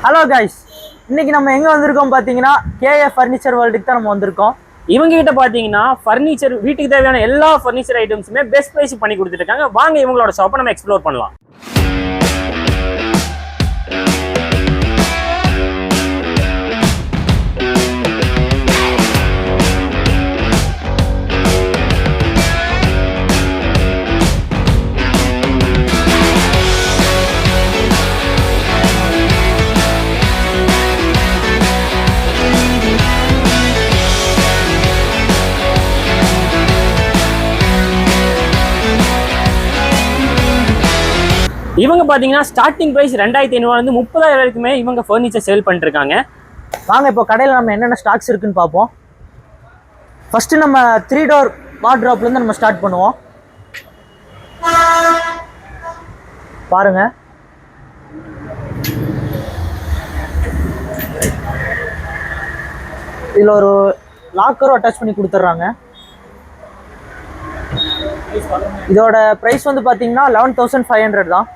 Hello guys, இன்னைக்கு நம்ம எங்க வந்திருக்கோம் பாத்தீங்கன்னா கேஏ ஃபர்னிச்சர் வேர்ல்டுக்கு தான் நம்ம வந்திருக்கோம். இவங்க கிட்ட பாத்தீங்கன்னா ஃபர்னிச்சர் வீட்டுக்கு தேவையான எல்லா ஃபர்னிச்சர் ஐட்டம்ஸுமே பெஸ்ட் பிரைஸ் பண்ணி கொடுத்துட்டு இருக்காங்க. வாங்க இவங்களோட ஷாப்பை நம்ம எக்ஸ்ப்ளோர் பண்ணலாம். இவங்க பாத்தீங்கன்னா ஸ்டார்டிங் பிரைஸ் 2500 வந்து 30,000 வரைக்குமே இவங்க ஃபர்னிச்சர் சேல் பண்ணிட்டு இருக்காங்க. வாங்க இப்போ கடையில் நம்ம என்னென்ன ஸ்டாக்ஸ் இருக்குன்னு பார்ப்போம். ஃபர்ஸ்ட் நம்ம 3 டோர் வார்ட்ரோப்ல இருந்து நம்ம ஸ்டார்ட் பண்ணுவோம். பாருங்க, இதுல ஒரு லாக்கரும் அட்டாச் பண்ணி கொடுத்துட்றாங்க. இதோட பிரைஸ் வந்து பாத்தீங்கன்னா 11,500 தான்.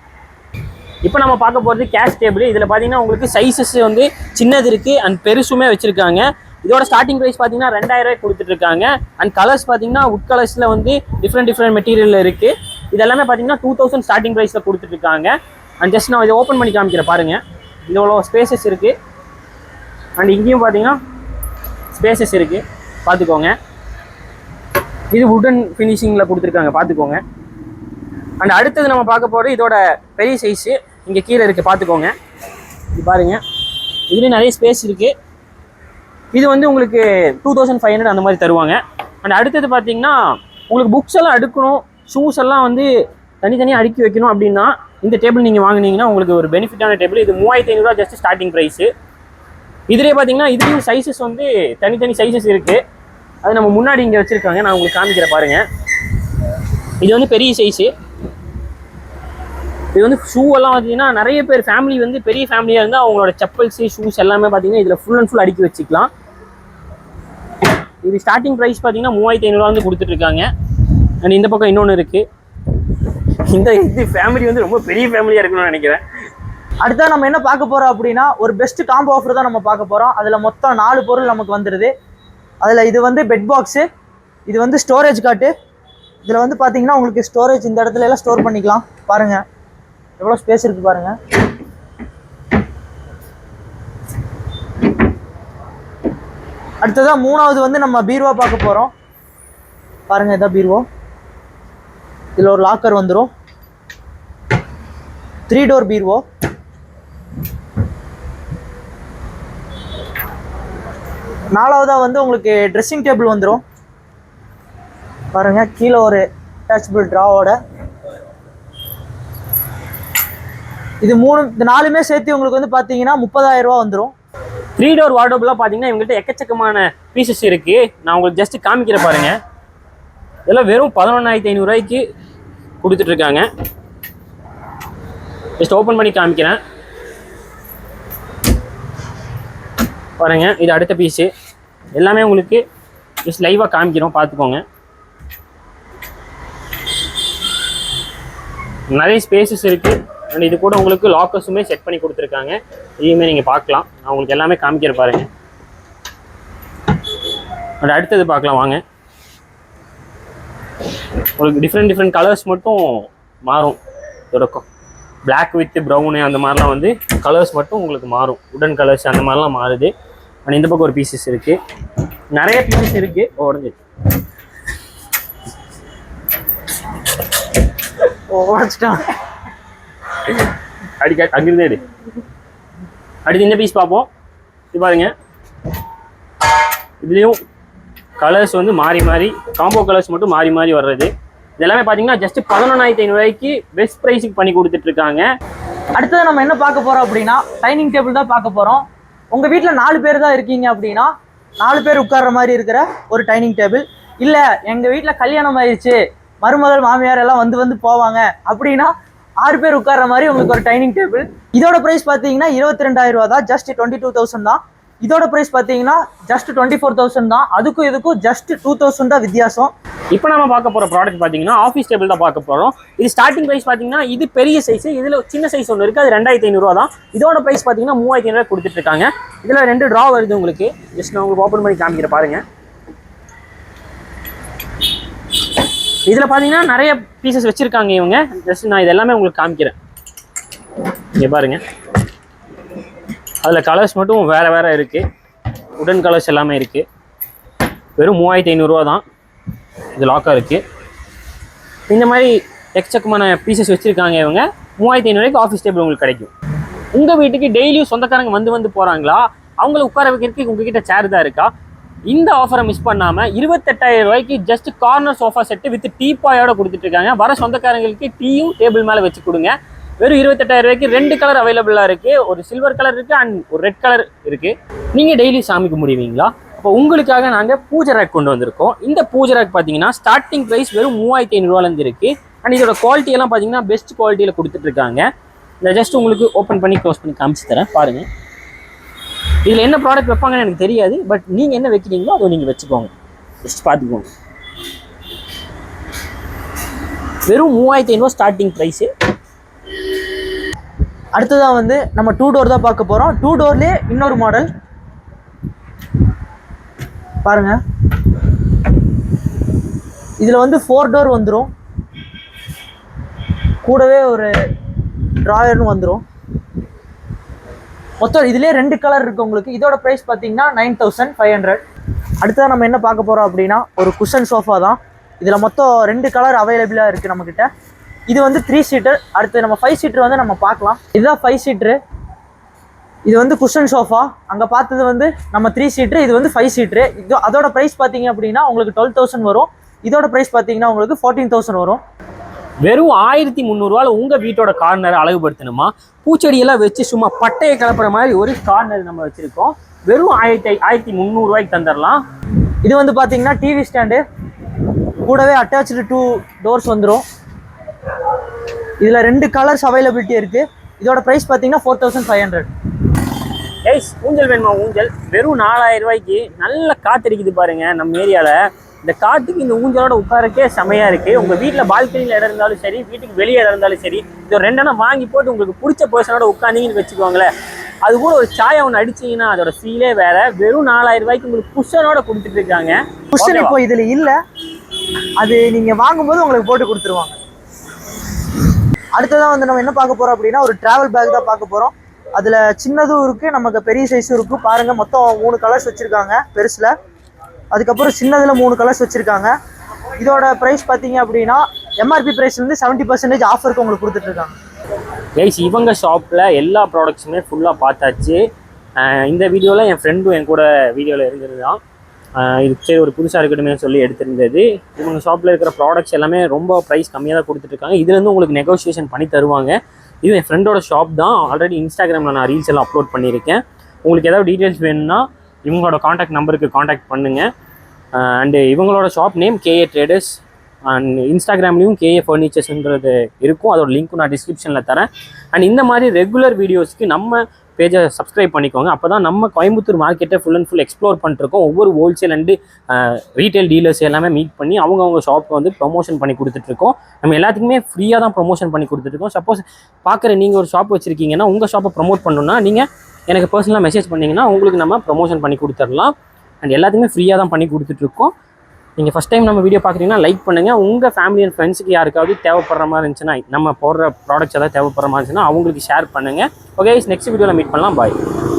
இப்போ நம்ம பார்க்க போகிறது கேஷ் டேபிள். இதில் பார்த்தீங்கன்னா உங்களுக்கு சைஸஸ் வந்து சின்னது இருக்குது அண்ட் பெருசுமே வச்சுருக்காங்க. இதோட ஸ்டார்டிங் ப்ரைஸ் பார்த்தீங்கன்னா 2,000 கொடுத்துட்ருக்காங்க. அண்ட் கலர்ஸ் பார்த்தீங்கன்னா உட் கலர்ஸில் வந்து டிஃப்ரெண்ட் மெட்டீரியலில் இருக்குது. இதெல்லாமே பார்த்தீங்கன்னா 2,000 ஸ்டார்டிங் ப்ரைஸில் கொடுத்துட்ருக்காங்க. அண்ட் ஜஸ்ட் நான் இதை ஓப்பன் பண்ணி காமிக்கிறேன் பாருங்கள். இவ்வளோ ஸ்பேசஸ் இருக்குது. அண்ட் இங்கேயும் பார்த்தீங்கன்னா ஸ்பேசஸ் இருக்குது, பார்த்துக்கோங்க. இது வுடன் ஃபினிஷிங்கில் கொடுத்துருக்காங்க, பார்த்துக்கோங்க. அண்ட் அடுத்தது நம்ம பார்க்க போகிறது இதோட பெரிய சைஸு இங்கே கீழே இருக்குது, பார்த்துக்கோங்க. இது பாருங்கள், இதுலேயும் நிறைய ஸ்பேஸ் இருக்குது. இது வந்து உங்களுக்கு 2,500 அந்த மாதிரி தருவாங்க. அண்ட் அடுத்தது பார்த்தீங்கன்னா உங்களுக்கு புக்ஸ் எல்லாம் அடுக்கணும், ஷூஸ் எல்லாம் வந்து தனித்தனியாக அடுக்கி வைக்கணும் அப்படின்னா இந்த டேபிள் நீங்கள் வாங்கினீங்கன்னா உங்களுக்கு ஒரு பெனிஃபிட்டான டேபிள். இது 3,500 ஜஸ்ட் ஸ்டார்டிங் ப்ரைஸு. இதிலே பார்த்தீங்கன்னா இதுலேயும் சைஸஸ் வந்து தனித்தனி சைஸஸ் இருக்குது. அது நம்ம முன்னாடி இங்கே வச்சுருக்காங்க, நான் உங்களுக்கு காமிக்கிறேன் பாருங்கள். இது வந்து பெரிய சைஸு. இது வந்து ஷூ எல்லாம் பார்த்தீங்கன்னா நிறைய பேர் ஃபேமிலி வந்து பெரிய ஃபேமிலியாக இருந்தால் அவங்களோட செப்பல்ஸு ஷூஸ் எல்லாமே பார்த்தீங்கன்னா இதில் ஃபுல் அண்ட் ஃபுல் அடுக்கி வச்சுக்கலாம். இது ஸ்டார்டிங் ப்ரைஸ் பார்த்தீங்கன்னா 3,500 வந்து கொடுத்துட்ருக்காங்க. அண்ட் இந்த பக்கம் இன்னொன்று இருக்குது. இது ஃபேமிலி வந்து ரொம்ப பெரிய ஃபேமிலியாக இருக்கணும்னு நினைக்கிறேன். அடுத்தது நம்ம என்ன பார்க்க போகிறோம் அப்படின்னா ஒரு பெஸ்ட் காம்போ ஆஃபர் தான் நம்ம பார்க்க போகிறோம். அதில் மொத்தம் 4 பொருள் நமக்கு வந்துடுது. அதில் இது வந்து பெட் பாக்ஸு, இது வந்து ஸ்டோரேஜ் காட்டு. இதில் வந்து பார்த்தீங்கன்னா உங்களுக்கு ஸ்டோரேஜ் இந்த இடத்துல எல்லாம் ஸ்டோர் பண்ணிக்கலாம். பாருங்கள் எவ்வளோ ஸ்பேஸ் இருக்குது பாருங்கள். அடுத்ததான் 3வது வந்து நம்ம பீர்வா பார்க்க போகிறோம். பாருங்கள், இதான் பீர்வோ. இதில் ஒரு லாக்கர் வந்துடும். 3 டோர் பீர்வோ. நாலாவதா வந்து உங்களுக்கு ட்ரெஸ்ஸிங் டேபிள் வந்துடும். பாருங்க, கீழே ஒரு அட்டாச்சபிள் ட்ராவோட. இது 4மே சேர்த்து உங்களுக்கு வந்து பார்த்தீங்கன்னா 30,000 வந்துடும். 3 டோர் வார்ட்ரோப்லாம் பார்த்தீங்கன்னா இவங்ககிட்ட எக்கச்சக்கமான பீசஸ் இருக்குது. நான் உங்களுக்கு ஜஸ்ட் காமிக்கிறேன் பாருங்கள். இதெல்லாம் வெறும் 11,500 கொடுத்துட்ருக்காங்க. ஜஸ்ட் ஓப்பன் பண்ணி காமிக்கிறேன் பாருங்க. இது அடுத்த பீஸு. எல்லாமே உங்களுக்கு ஜஸ்ட் லைவாக காமிக்கிறோம், பார்த்துக்கோங்க. நிறைய ஸ்பேசஸ் இருக்குது. அண்ட் இது கூட உங்களுக்கு லாக்கர்ஸுமே செட் பண்ணி கொடுத்துருக்காங்க. இதையுமே நீங்கள் பார்க்கலாம். நான் உங்களுக்கு எல்லாமே காமிக்கிற பாருங்க. அண்ட் அடுத்தது பார்க்கலாம் வாங்க. உங்களுக்கு டிஃப்ரெண்ட் கலர்ஸ் மட்டும் மாறும். இதோட பிளாக் வித் ப்ரௌனு அந்த மாதிரிலாம் வந்து கலர்ஸ் மட்டும் உங்களுக்கு மாறும். உடன் கலர்ஸ் அந்த மாதிரிலாம் மாறுது. அண்ட் இந்த பக்கம் ஒரு பீசஸ் இருக்குது, நிறைய பீசஸ் இருக்குது. உடஞ்சி உடச்சிட்டான். அங்கிருந்தே எடு. அடுத்து இந்த பீஸ் பார்ப்போம். இது பாருங்க, இதுலேயும் கலர்ஸ் வந்து மாறி காம்போ கலர்ஸ் மட்டும் மாறி வர்றது. இதெல்லாமே பார்த்தீங்கன்னா ஜஸ்ட் 11,500 பெஸ்ட் ப்ரைஸுக்கு பண்ணி கொடுத்துட்ருக்காங்க. அடுத்தது நம்ம என்ன பார்க்க போகிறோம் அப்படின்னா டைனிங் டேபிள் தான் பார்க்க போகிறோம். உங்கள் வீட்டில் 4 பேர் தான் இருக்கீங்க அப்படின்னா 4 பேர் உட்கார்ற மாதிரி இருக்கிற ஒரு டைனிங் டேபிள். இல்லை எங்கள் வீட்டில் கல்யாணம் ஆயிடுச்சு, மருமகள் மாமியார் எல்லாம் வந்து போவாங்க அப்படின்னா 6 பேர் உட்கார்ற மாதிரி உங்களுக்கு ஒரு டைனிங் டேபிள். இதோட ப்ரைஸ் பார்த்தீங்கன்னா 22,000 தான், ஜஸ்ட் 22,000 தான். இதோட ப்ரைஸ் பார்த்தீங்கன்னா ஜஸ்ட் 24,000 தான். அதுக்கும் இதுக்கும் ஜஸ்ட் 2,000 தான் வித்தியாசம். இப்போ நம்ம பார்க்க போகிற ப்ராடக்ட் பார்த்தீங்கன்னா ஆஃபீஸ் டேபிள் தான் பார்க்க போகிறோம். இது ஸ்டார்டிங் ப்ரைஸ் பார்த்தீங்கன்னா இது பெரிய சைஸ், இதில் சின்ன சைஸ் ஒன்று இருக்குது, அது 2,500 தான். இதோட ப்ரைஸ் பார்த்தீங்கன்னா 3,500 கொடுத்துட்ருக்காங்க. இதில் 2 ட்ரா வருது உங்களுக்கு. ஜஸ்ட் நான் உங்களுக்கு ஓப்பன் பண்ணி காமிக்கிறேன் பாருங்கள். இதில் பார்த்தீங்கன்னா நிறைய பீசஸ் வச்சுருக்காங்க இவங்க. ஜஸ்ட் நான் இது எல்லாமே உங்களுக்கு காமிக்கிறேன். இங்கே பாருங்கள், அதில் கலர்ஸ் மட்டும் வேறு இருக்குது. உடன் கலர்ஸ் எல்லாமே இருக்குது. வெறும் 3,500 தான். இது லாக்காக இருக்குது. இந்த மாதிரி எக்கச்சக்கமான பீசஸ் வச்சுருக்காங்க இவங்க. 3,500 ஆஃபீஸ் டேபிள் உங்களுக்கு கிடைக்கும். உங்கள் வீட்டுக்கு டெய்லியும் சொந்தக்காரங்க வந்து போகிறாங்களா, அவங்கள உட்கார வைக்கிறதுக்கு உங்ககிட்ட சேர் தான் இருக்கா? இந்த ஆஃபரை மிஸ் பண்ணாமல் 28,000 just corner sofa set with டீப்பாயோட கொடுத்துட்ருக்காங்க. வர சொந்தக்காரங்களுக்கு டீயும் டேபிள் மேலே வச்சு கொடுங்க. வெறும் 28,000 2 கலர் அவைலபிளாக இருக்குது. ஒரு சில்வர் கலர் இருக்குது அண்ட் ஒரு ரெட் கலர் இருக்குது. நீங்கள் டெய்லி சாமிக்கு முடிவீங்களா? அப்போ உங்களுக்காக நாங்கள் பூஜை ரேக் கொண்டு வந்திருக்கோம். இந்த பூஜை ரேக் பார்த்தீங்கன்னா ஸ்டார்டிங் ப்ரைஸ் வெறும் 3,500 இருக்குது. அண்ட் இதோட குவாலிட்டியெல்லாம் பார்த்தீங்கன்னா பெஸ்ட் குவாலிட்டியில் கொடுத்துட்ருக்காங்க. இந்த ஜஸ்ட் உங்களுக்கு ஓப்பன் பண்ணி க்ளோஸ் பண்ணி காமிச்சு தரேன் பாருங்கள். இதில் என்ன ப்ராடக்ட் வைப்பாங்கன்னு எனக்கு தெரியாது, பட் நீங்கள் என்ன வைக்கிறீங்களோ அதை நீங்கள் வச்சுக்கோங்க. ஜஸ்ட் பார்த்துக்கோங்க. வெறும் 3,500 ஸ்டார்டிங் ப்ரைஸு. அடுத்ததாக வந்து நம்ம 2 டோர் தான் பார்க்க போகிறோம். 2 டோர்லேயே இன்னொரு மாடல் பாருங்க. இதில் வந்து 4 டோர் வந்துடும், கூடவே ஒரு ட்ராயர்னு வந்துடும். மொத்தம் இதிலே 2 கலர் இருக்குது உங்களுக்கு. இதோட ப்ரைஸ் பார்த்தீங்கன்னா 9,500. அடுத்ததாக நம்ம என்ன பார்க்க போகிறோம் அப்படின்னா ஒரு குஷன் சோஃபா தான். இதில் மொத்தம் 2 கலர் அவைலபிளாக இருக்குது நம்மக்கிட்ட. இது வந்து 3 சீட்டர். அடுத்து நம்ம 5 சீட்டர் வந்து நம்ம பார்க்கலாம். இதுதான் 5 சீட்ரு. இது வந்து குஷன் சோஃபா. அங்கே பார்த்தது வந்து நம்ம 3 சீட்ரு, இது வந்து 5 சீட்ரு. இது அதோட ப்ரைஸ் பார்த்தீங்க அப்படின்னா உங்களுக்கு 12,000 வரும். இதோட ப்ரைஸ் பார்த்தீங்கன்னா உங்களுக்கு 14,000 வரும். வெறும் 1,300 உங்கள் வீட்டோட கார்னரை அழகுபடுத்தணுமா? பூச்செடியெல்லாம் வச்சு சும்மா பட்டையை கலப்புற மாதிரி ஒரு கார்னர் நம்ம வச்சுருக்கோம். வெறும் 1,300 தந்துடலாம். இது வந்து பார்த்தீங்கன்னா டிவி ஸ்டாண்டு, கூடவே அட்டாச்சு 2 டோர்ஸ் வந்துடும். இதில் 2 கலர்ஸ் அவைலபிலிட்டி இருக்குது. இதோட ப்ரைஸ் பார்த்தீங்கன்னா 4,500. ஊஞ்சல் வேணுமா? ஊஞ்சல் வெறும் 4,000 நல்ல காற்றடிக்குது பாருங்கள் நம்ம ஏரியாவில். இந்த காட்டுக்கு இந்த ஊஞ்சலோட உட்காரக்கே செமையாக இருக்குது. உங்கள் வீட்டில் பால்கனியில் இடம் இருந்தாலும் சரி, வீட்டுக்கு வெளியே இடம் இருந்தாலும் சரி, இது 2 வாங்கி போட்டு உங்களுக்கு பிடிச்ச பர்சனோட உட்காந்திங்கன்னு வச்சுக்கோங்களேன். அது கூட ஒரு சாயை ஒன்று அடிச்சிங்கன்னா அதோட ஃபீலே வேறு. வெறும் 4,000 உங்களுக்கு குஷனோட கொடுத்துட்ருக்காங்க. குஷன் இப்போ இதில் இல்லை, அது நீங்கள் வாங்கும்போது உங்களுக்கு போட்டு கொடுத்துருவாங்க. அடுத்ததான் வந்து நம்ம என்ன பார்க்க போகிறோம் அப்படின்னா ஒரு ட்ராவல் பேக் தான் பார்க்க போகிறோம். அதில் சின்னதும் இருக்குது, நமக்கு பெரிய சைஸும் இருக்குது. பாருங்கள், மொத்தம் 3 கலர்ஸ் வச்சுருக்காங்க பெருசில். அதுக்கப்புறம் சின்னதில் 3 கலர்ஸ் வச்சுருக்காங்க. இதோட ப்ரைஸ் பார்த்தீங்க அப்படின்னா எம்ஆர்பி ப்ரைஸ்லேருந்து 70% ஆஃபருக்கு உங்களுக்கு கொடுத்துட்ருக்காங்க. இவங்க ஷாப்பில் எல்லா ப்ராடக்ட்ஸுமே ஃபுல்லாக பார்த்தாச்சு. இந்த வீடியோவில் என் ஃப்ரெண்டும் என் கூட வீடியோவில் இருந்தது தான். இது சரி ஒரு புதுசாக இருக்கட்டுமே சொல்லி எடுத்திருந்தது. இவங்க ஷாப்பில் இருக்கிற ப்ராடக்ட்ஸ் எல்லாமே ரொம்ப ப்ரைஸ் கம்மியாக தான் கொடுத்துட்ருக்காங்க. இதுலேருந்து உங்களுக்கு நெகோஷியேஷன் பண்ணி தருவாங்க. இது என் ஃப்ரெண்டோட ஷாப் தான். ஆல்ரெடி இன்ஸ்டாகிராமில் நான் ரீல்ஸ் எல்லாம் அப்லோட் பண்ணியிருக்கேன். உங்களுக்கு ஏதாவது டீட்டெயில்ஸ் வேணும்னா இவங்களோட காண்டாக்ட் நம்பருக்கு காண்டாக்ட் பண்ணுங்கள். அண்டு இவங்களோட shop name KA traders. And இன்ஸ்டாகிராம்லேயும் KA ஃபர்னிச்சர்ஸ்ன்றது இருக்கும். அதோட லிங்க்கும் நான் டிஸ்கிரிப்ஷனில் தரேன். அண்ட் இந்த மாதிரி ரெகுலர் வீடியோஸ்க்கு நம்ம பேஜை சப்ஸ்கிரைப் பண்ணிக்கோங்க. அப்போ தான் நம்ம கோயம்புத்தூர் மார்க்கெட்டை ஃபுல் அண்ட் ஃபுல் எக்ஸ்ப்ளோர் பண்ணிருக்கோம். ஒவ்வொரு ஹோல்சேல் அண்டு ரீட்டைல் டீலர்ஸ் எல்லாமே மீட் பண்ணி அவங்க ஷாப்பை வந்து ப்ரொமோஷன் பண்ணி கொடுத்துட்ருக்கோம். நம்ம எல்லாத்துக்குமே ஃப்ரீயாக தான் ப்ரொமோஷன் பண்ணி கொடுத்துட்ருக்கோம். சப்போஸ் பார்க்குற நீங்கள் ஒரு ஷாப் வச்சுருக்கீங்கன்னா உங்கள் ஷாப்பை ப்ரொமோட் பண்ணணுன்னா நீங்கள் எனக்கு பர்சனலாக மெசேஜ் பண்ணிங்கன்னா உங்களுக்கு நம்ம ப்ரொமோஷன் பண்ணி கொடுத்துடலாம். அண்ட் எல்லாத்துக்குமே ஃப்ரீயாக தான் பண்ணி கொடுத்துட்ருக்கோம். நீங்கள் ஃபஸ்ட் டைம் நம்ம வீடியோ பார்க்குறீங்கன்னா லைக் பண்ணுங்கள். உங்கள் ஃபேமிலி அண்ட் ஃப்ரெண்ட்ஸுக்கு யாருக்காவது தேவைப்படுற மாதிரி இருந்துச்சுன்னா, நம்ம போடுற ப்ராடக்ட்ஸ் ஏதாவது தேவைப்படுற மாதிரி இருந்துச்சுன்னா அவங்களுக்கு ஷேர் பண்ணுங்கள். ஓகே, நெக்ஸ்ட் வீடியோவில் மீட் பண்ணலாம். பாய்.